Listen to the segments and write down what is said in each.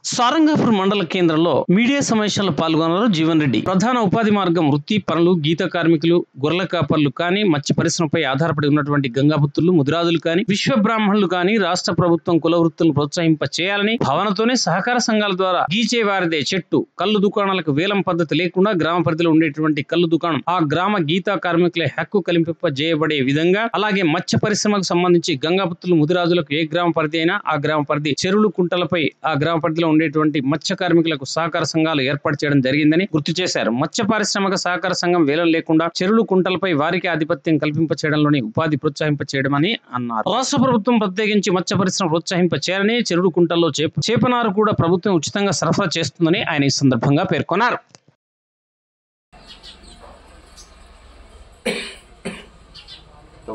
సారంగాపూర్ మండల కేంద్రంలో మీడియా సమావేశంలో పాల్గొన్నారు జీవన్ రెడ్డి. ప్రధాన ఉపాధి మార్గం వృత్తి పనులు, గీత కార్మికులు, గొర్రెల కాపర్లు కానీ, మత్స్య పరిశ్రమపై ఆధారపడి ఉన్నటువంటి గంగాపుత్రులు, ముదిరాజులు కానీ, విశ్వ బ్రాహ్మణులు కానీ రాష్ట్ర ప్రభుత్వం కుల వృత్తులను ప్రోత్సహింప చేయాలని భావనతోనే సహకార సంఘాల ద్వారా గీచే వారిదే చెట్టు కళ్ళు దుకాణాలకు వేలం పద్ధతి లేకుండా గ్రామ పరిధిలో ఉండేటువంటి కళ్ళు దుకాణం ఆ గ్రామ గీతా కార్మికుల హక్కు కల్పింప చేయబడే విధంగా, అలాగే మత్స్య పరిశ్రమకు సంబంధించి గంగాపుత్రులు, ముదిరాజులకు ఏ గ్రామ పరిధి అయినా ఆ గ్రామ పరిధి చెరువులు కుంటలపై ఆ గ్రామ పరిధిలో ఉండేటువంటి మత్స్య కార్మికులకు సహకార సంఘాలు ఏర్పాటు చేయడం జరిగిందని గుర్తు చేశారు. మత్స్య పారిశ్రామిక సహకార సంఘం వేలం లేకుండా చెరువులు కుంటలపై వారికి ఆధిపత్యం కల్పింప చేయడంలోని ఉపాధి ప్రోత్సహింప చేయడమని అన్నారు. రాష్ట్ర ప్రభుత్వం ప్రత్యేకించి మత్స్య పరిశ్రమ ప్రోత్సహింప చేయాలని, చెరువులు కుంటల్లో చేపనారు కూడా ప్రభుత్వం ఉచితంగా సరఫరా చేస్తుందని ఆయన ఈ సందర్భంగా పేర్కొన్నారు.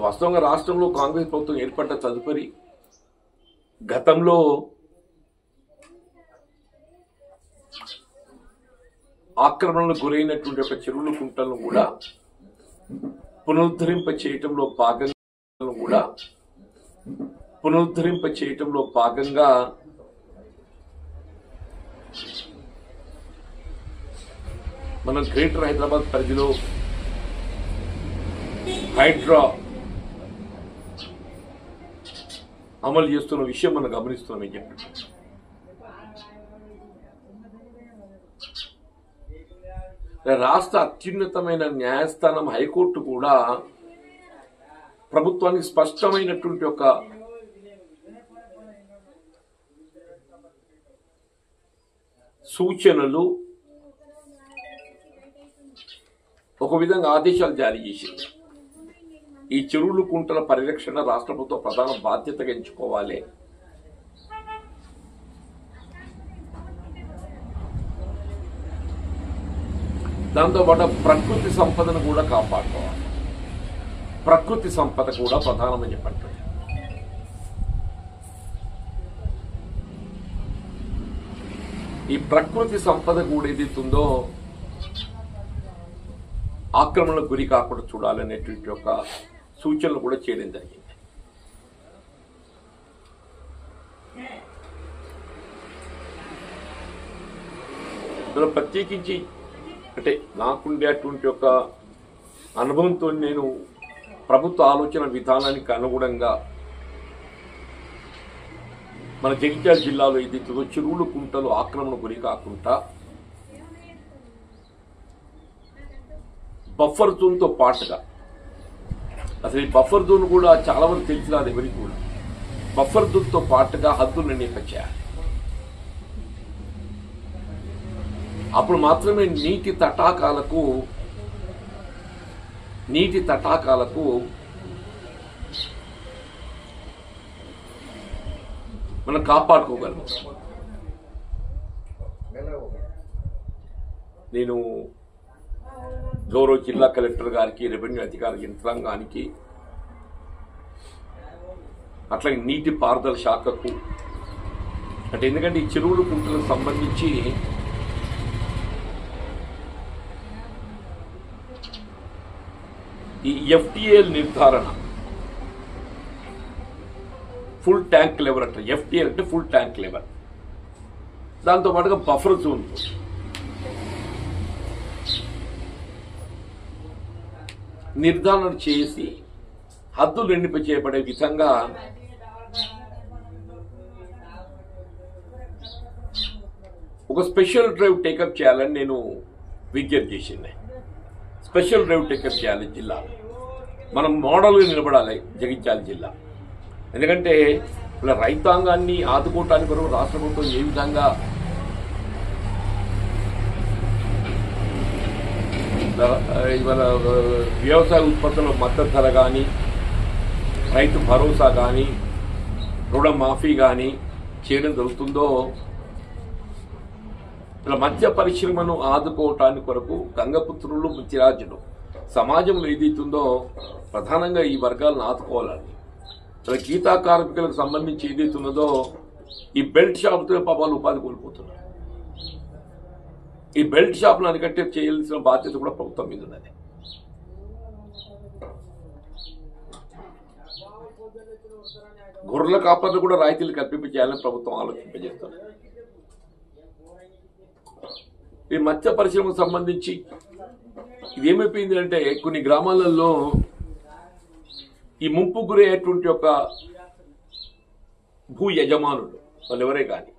వాస్తవంగా రాష్ట్రంలో కాంగ్రెస్ ప్రభుత్వం ఏర్పడ్డ తదుపరి గతంలో ఆక్రమణలకు గురైనటువంటి ఒక చెరువుల కుంటలను కూడా పునరుద్ధరింప చేయటంలో భాగంగా మనం గ్రేటర్ హైదరాబాద్ పరిధిలో హైడ్రా అమలు చేస్తున్న విషయం మనం గమనిస్తున్నామని చెప్పి రాష్ట్ర అత్యున్నతమైన న్యాయస్థానం హైకోర్టు కూడా ప్రభుత్వానికి స్పష్టమైనటువంటి ఒక సూచనలు, ఒక విధంగా ఆదేశాలు జారీ చేసింది. ఈ చెరువులు కుంటల పరిరక్షణ రాష్ట్ర ప్రభుత్వం ప్రధాన బాధ్యతగా ఎంచుకోవాలి. దాంతోపాటు ప్రకృతి సంపదను కూడా కాపాడుకోవాలి. ప్రకృతి సంపద కూడా ప్రధానమని చెప్పండి. ఈ ప్రకృతి సంపద కూడా ఏదైతుందో ఆక్రమణకు గురి కాకుండా చూడాలనేటువంటి ఒక సూచనలు కూడా చేయడం జరిగింది. ఇందులో ప్రత్యేకించి అంటే నాకుండేటువంటి ఒక అనుభవంతో నేను ప్రభుత్వ ఆలోచన విధానానికి అనుగుణంగా మన జగిత్యాల జిల్లాలో ఏదైతుందో చెరువులు కుంటలు ఆక్రమణ గురి కాకుండా బఫర్ జోన్తో పాటుగా, అసలు ఈ బఫర్ జోన్ కూడా చాలా మంది తెలిసినది ఎవరికి కూడా, బఫర్ జోన్తో పాటుగా హద్దులు నిర్ణయించాలి. అప్పుడు మాత్రమే నీటి తటాకాలకు మనం కాపాడుకోగలం. నేను గౌరవ జిల్లా కలెక్టర్ గారికి, రెవెన్యూ అధికారి యంత్రాంగానికి, అట్లాగే నీటి పారుదల శాఖకు, అంటే ఎందుకంటే ఈ చెరువులు కుంటలకు సంబంధించి ఈ ఎఫ్టీఎల్ నిర్ధారణ, ఫుల్ ట్యాంక్ లెవెల్ అంటే ఎఫ్టీఎల్ అంటే ఫుల్ ట్యాంక్ లెవెల్, దాంతో పాటుగా బఫర్ జోన్ నిర్ధారణ చేసి హద్దులు రెండింప చేయబడే విధంగా ఒక స్పెషల్ డ్రైవ్ టేకప్ చేయాలని నేను విజ్ఞప్తి చేసింది. స్పెషల్ డ్రైవ్ టేకప్ చేయాలి జిల్లాలో. మనం మోడల్గా నిలబడాలి జగిత్యాల జిల్లా. ఎందుకంటే ఇలా రైతాంగాన్ని ఆదుకోవటానికి కొరకు రాష్ట్ర ప్రభుత్వం ఏ విధంగా ఇవాళ వ్యవసాయ ఉత్పత్తుల మద్దతు ధర కానీ, రైతు భరోసా కానీ, రుణమాఫీ కానీ చేయడం జరుగుతుందో, ఇలా మత్స్య పరిశ్రమను ఆదుకోవటానికి కొరకు గంగపుత్రులు, ముత్యరాజులు సమాజంలో ఏదైతుందో ప్రధానంగా ఈ వర్గాలను ఆదుకోవాలని, ఇలా గీతా కార్మికులకు సంబంధించి ఏదైతున్నదో ఈ బెల్ట్ షాపుతో పాపాలు ఉపాధి కోల్పోతున్నారు. ఈ బెల్ట్ షాపులు అనికట్టే చేయాల్సిన బాధ్యత కూడా ప్రభుత్వం మీద ఉన్నది. గొర్రెల కాపర్లు కూడా రాయితీలు కల్పించేయాలని ప్రభుత్వం ఆలోచింపజేస్తుంది. ఈ మత్స్య పరిశ్రమకు సంబంధించి ఇది ఏమైపోయింది అంటే కొన్ని గ్రామాలలో ఈ ముంపు గురయ్యేటువంటి ఒక భూ యజమానులు వాళ్ళు ఎవరే కానీ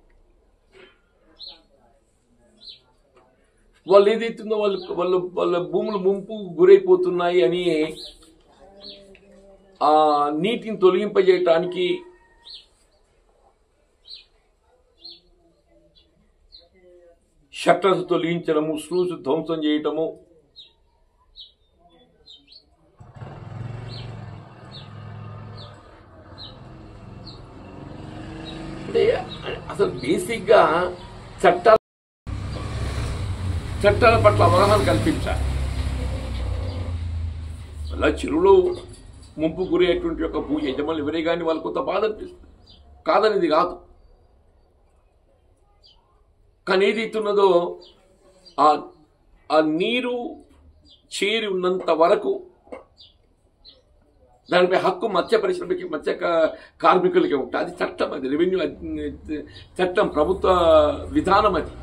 వాళ్ళు ఏదైతుందో వాళ్ళ భూములు ముంపు గురైపోతున్నాయి అని ఆ నీటిని తొలగింపజేయటానికి షట్టర్స్ తొలగించడము, స్లూస్ ధ్వంసం చేయటము, అంటే అసలు బేసిక్ గా చట్టాల పట్ల అవగాహన కల్పించాలి. అలా చెరువులో ముంపు గురయ్యేటువంటి యొక్క భూ యజమానులు ఎవరే కానీ వాళ్ళు కొంత బాధ అనిపిస్తుంది, కాదనేది కాదు. కానీ ఏదైతున్నదో ఆ నీరు చేరి ఉన్నంత వరకు దానిపై హక్కు మత్స్య పరిశ్రమకి, మత్స్య కార్మికులకి ఉంటుంది. అది చట్టం, అది రెవెన్యూ చట్టం, ప్రభుత్వ విధానం అది.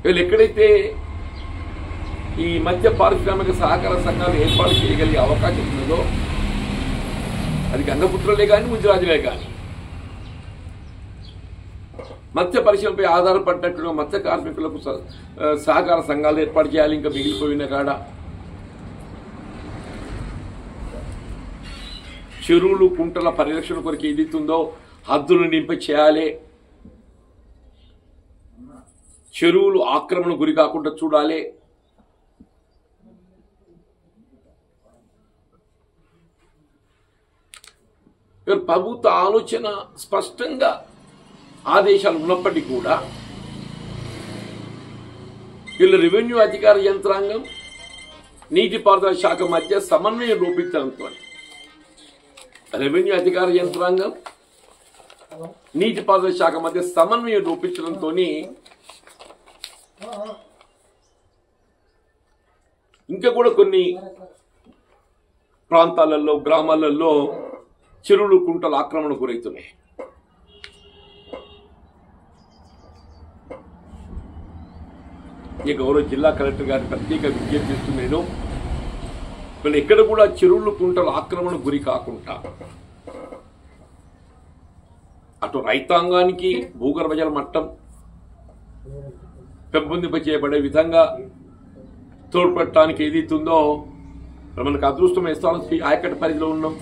వీళ్ళు ఎక్కడైతే ఈ మత్స్య పారిశ్రామిక సహకార సంఘాలు ఏర్పాటు చేయగలిగే అవకాశం ఉన్నదో అది గంగపుత్రులే కానీ ముదిరాజులే కానీ మత్స్య పరిశ్రమపై ఆధారపడినట్టుగా మత్స్య కార్మికులకు సహకార సంఘాలు ఏర్పాటు చేయాలి. ఇంకా మిగిలిపోయిన కాడ చెరువులు కుంటల పరిరక్షణ కొరకు ఏదైతుందో హద్దులు నింపి చేయాలి. చెరువులు ఆక్రమణ గురి కాకుండా చూడాలి. ప్రభుత్వ ఆలోచన స్పష్టంగా ఆదేశాలు ఉన్నప్పటికీ కూడా వీళ్ళ రెవెన్యూ అధికార యంత్రాంగం నీటిపారుదల శాఖ మధ్య సమన్వయం లోపించడంతో నీటిపారుదల శాఖ మధ్య సమన్వయం లోపించడంతో ఇంకా కూడా కొన్ని ప్రాంతాలలో, గ్రామాలలో చెరువులు కుంటలు ఆక్రమణ గురవుతున్నాయి. ఈ గౌరవ జిల్లా కలెక్టర్ గారి ప్రత్యేక విజ్ఞప్తి చేస్తున్నాను. వీళ్ళు ఎక్కడ కూడా చెరువులు కుంటలు ఆక్రమణ గురి కాకుండా అటు రైతాంగానికి భూగర్భ జల మట్టం పెంపొందింపచేయబడే విధంగా తోడ్పడటానికి ఏదైతుందో మనకు అదృష్టం ఎస్ఆర్ఎస్పీ ఆయకట్టు పరిధిలో ఉన్నాం.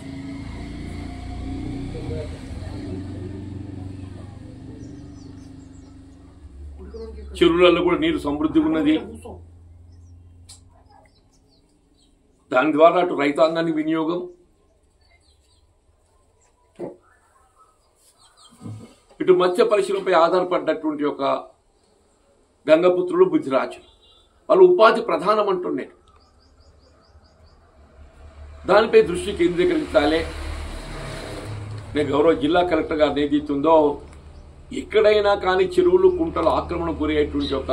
చెరువులలో కూడా నీరు సమృద్ధిగా ఉన్నది. దాని ద్వారా అటు రైతాంగానికి వినియోగం, ఇటు మత్స్య పరిశ్రమపై ఆధారపడ్డటువంటి ఒక గంగపుత్రులు, బుద్ధిరాజులు వాళ్ళు ఉపాధి ప్రధానం అంటున్నారు. దానిపై దృష్టి కేంద్రీకరించాలి. నేను గౌరవ జిల్లా కలెక్టర్ గారు ఏదైతుందో ఎక్కడైనా కానీ చెరువులు కుంటలు ఆక్రమణ గురయ్యేటువంటి ఒక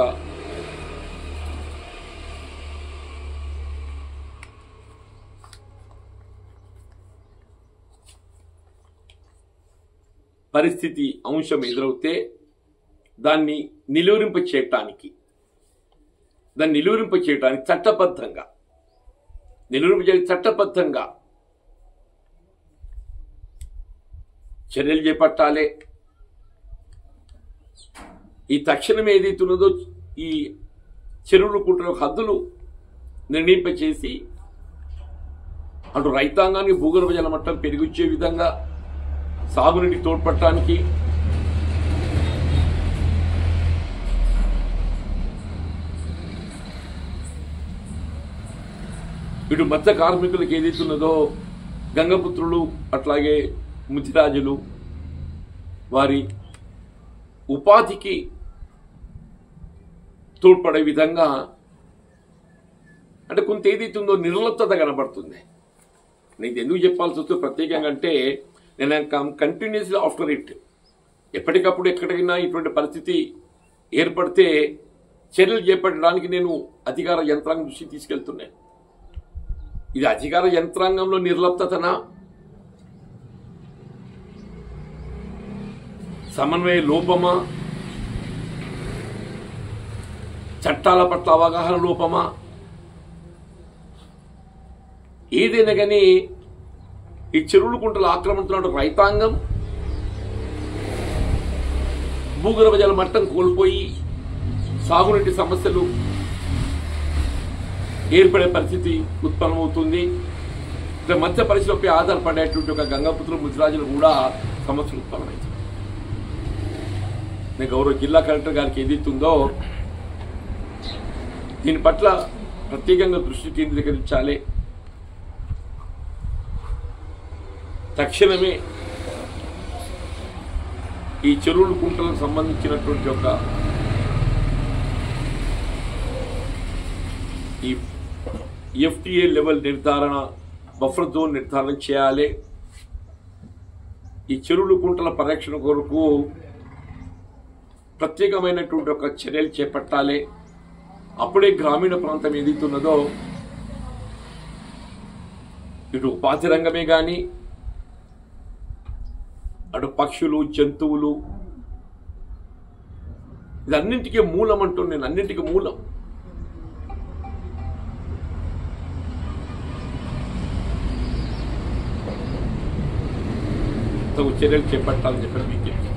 పరిస్థితి అంశం ఎదురవుతే దాన్ని నిలువరింప చేయటానికి చట్టబద్ధంగా చర్యలు చేపట్టాలి. ఈ తక్షణం ఏదైతున్నదో ఈ చెరువులు కుంటల హద్దులు నిర్ణయింపచేసి అటు రైతాంగానికి భూగర్భ జల మట్టం పెరిగిచ్చే విధంగా సాగునీటికి తోడ్పడటానికి ఇటు మత్స్య కార్మికులకు ఏదైతున్నదో గంగపుత్రులు అట్లాగే ముదిరాజులు వారి ఉపాధికి తోడ్పడే విధంగా అంటే కొంత ఏదైతుందో నిర్లప్తత కనబడుతుంది. నేను ఎందుకు చెప్పాల్సి వస్తే ప్రత్యేకంగా అంటే నేను కంటిన్యూస్లీ ఆఫ్టర్ ఇట్ ఎప్పటికప్పుడు ఎక్కడికైనా ఇటువంటి పరిస్థితి ఏర్పడితే చర్యలు చేపట్టడానికి నేను అధికార యంత్రాంగం దృష్టికి తీసుకెళ్తున్నాను. ఇది అధికార యంత్రాంగంలో నిర్లప్తతనా సమన్వయ లోపమా, చట్టాల పట్ల అవగాహన లోపమా, ఏదైనా కానీ ఈ చెరువులు కుంటల ఆక్రమించిన రైతాంగం భూగర్భ జల మట్టం కోల్పోయి సాగునీటి సమస్యలు ఏర్పడే పరిస్థితి ఉత్పన్నమవుతుంది. మత్స్య పరిశ్రమపై ఆధారపడేటువంటి ఒక గంగాపుత్రులు ముదిరాజులు కూడా సమస్యలు ఉత్పన్నమవుతుంది. నేను గౌరవ జిల్లా కలెక్టర్ గారికి ఏదైతుందో దీని పట్ల ప్రత్యేకంగా దృష్టి కేంద్రీకరించాలి. తక్షణమే ఈ చెరువులు కుంటలకు సంబంధించినటువంటి ఒక ఈ ఎఫ్టీఏ లెవెల్ నిర్ధారణ, బఫర్ జోన్ నిర్ధారణ చేయాలి. ఈ చెరువులు కుంటల పరిరక్షణ కొరకు ప్రత్యేకమైనటువంటి ఒక చర్యలు చేపట్టాలి. అప్పుడే గ్రామీణ ప్రాంతం ఏదైతున్నదో ఇటు ఉపాధి రంగమే కానీ, అటు పక్షులు, జంతువులు, ఇది అన్నింటికీ మూలం అంటూ నేను అన్నింటికీ మూలం. చర్యలు చేపట్టాలని చెప్పి విజ్ఞప్తి.